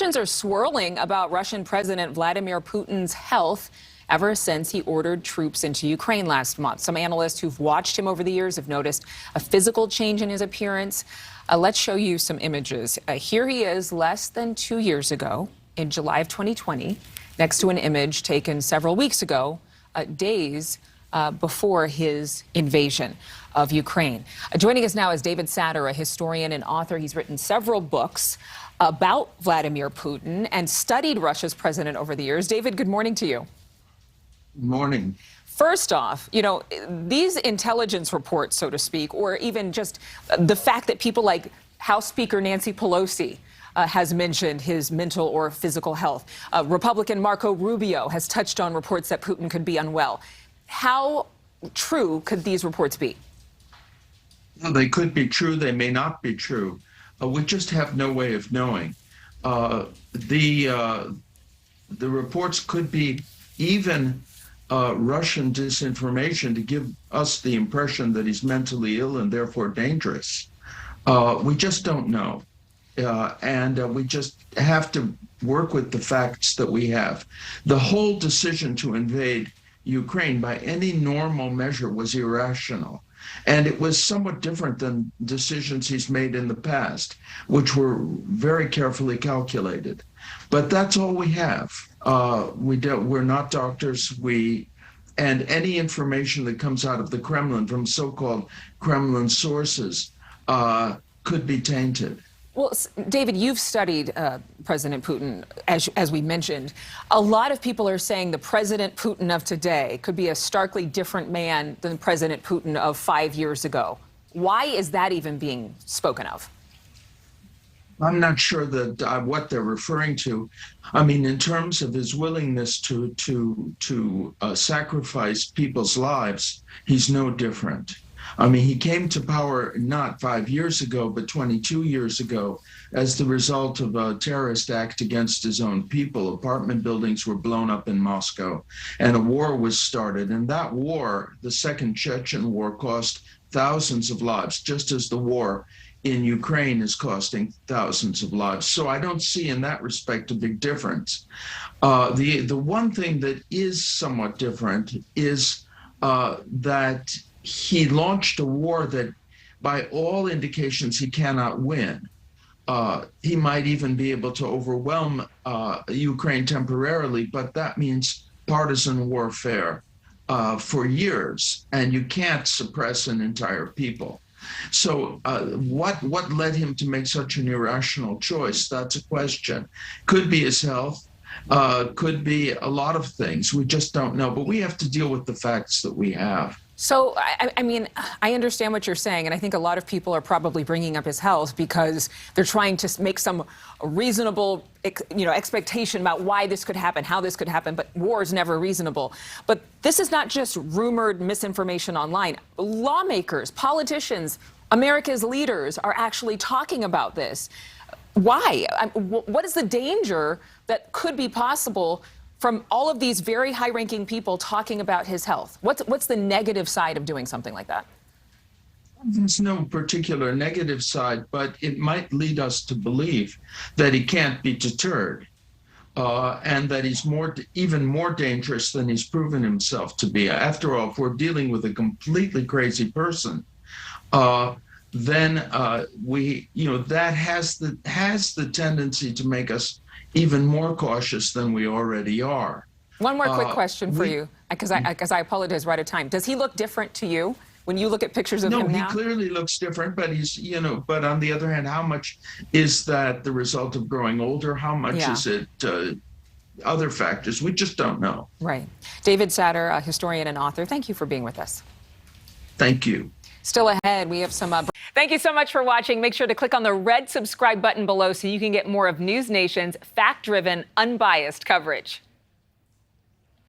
Questions are swirling about Russian President Vladimir Putin's health ever since he ordered troops into Ukraine last month. Some analysts who've watched him over the years have noticed a physical change in his appearance. Let's show you some images. Here he is less than 2 years ago in July of 2020, next to an image taken several weeks ago, days before his invasion of Ukraine. Joining us now is David Satter, a historian and author. He's written several books about Vladimir Putin and studied Russia's president over the years. David, good morning to you. Good morning. First off, these intelligence reports, so to speak, or even just the fact that people like House Speaker Nancy Pelosi has mentioned his mental or physical health. Republican Marco Rubio has touched on reports that Putin could be unwell. How true could these reports be? Well, they could be true. They may not be true. We just have no way of knowing. The reports could be even Russian disinformation to give us the impression that he's mentally ill and therefore dangerous. We just don't know. And we just have to work with the facts that we have. The whole decision to invade Ukraine by any normal measure was irrational. And it was somewhat different than decisions he's made in the past, which were very carefully calculated. But that's all we have. We're not doctors. And any information that comes out of the Kremlin from so-called Kremlin sources could be tainted. Well, David, you've studied President Putin, as we mentioned. A lot of people are saying the President Putin of today could be a starkly different man than President Putin of 5 years ago. Why is that even being spoken of? I'm not sure that what they're referring to. I mean, in terms of his willingness to sacrifice people's lives, he's no different. I mean, he came to power not 5 years ago, but 22 years ago as the result of a terrorist act against his own people. Apartment buildings were blown up in Moscow and a war was started. And that war, the Second Chechen War, cost thousands of lives, just as the war in Ukraine is costing thousands of lives. So I don't see in that respect a big difference. The one thing that is somewhat different is that he launched a war that, by all indications, he cannot win. He might even be able to overwhelm Ukraine temporarily, but that means partisan warfare for years, and you can't suppress an entire people. So what led him to make such an irrational choice? That's a question. Could be his health, could be a lot of things. We just don't know, but we have to deal with the facts that we have. So, I mean, I understand what you're saying, and I think a lot of people are probably bringing up his health because they're trying to make some reasonable, expectation about why this could happen, how this could happen, but war is never reasonable. But this is not just rumored misinformation online. Lawmakers, politicians, America's leaders are actually talking about this. Why? What is the danger that could be possible from all of these very high-ranking people talking about his health? What's the negative side of doing something like that? There's no particular negative side, but it might lead us to believe that he can't be deterred, and that he's even more dangerous than he's proven himself to be. After all, if we're dealing with a completely crazy person, then that has the tendency to make us even more cautious than we already are. One more quick question for you, because I apologize, we're out of time. Does he look different to you when you look at pictures of him now? No, he clearly looks different, but but on the other hand, how much is that the result of growing older? How much is it other factors? We just don't know. Right. David Satter, a historian and author, thank you for being with us. Thank you. Still ahead, we have some... Thank you so much for watching. Make sure to click on the red subscribe button below so you can get more of NewsNation's fact-driven, unbiased coverage.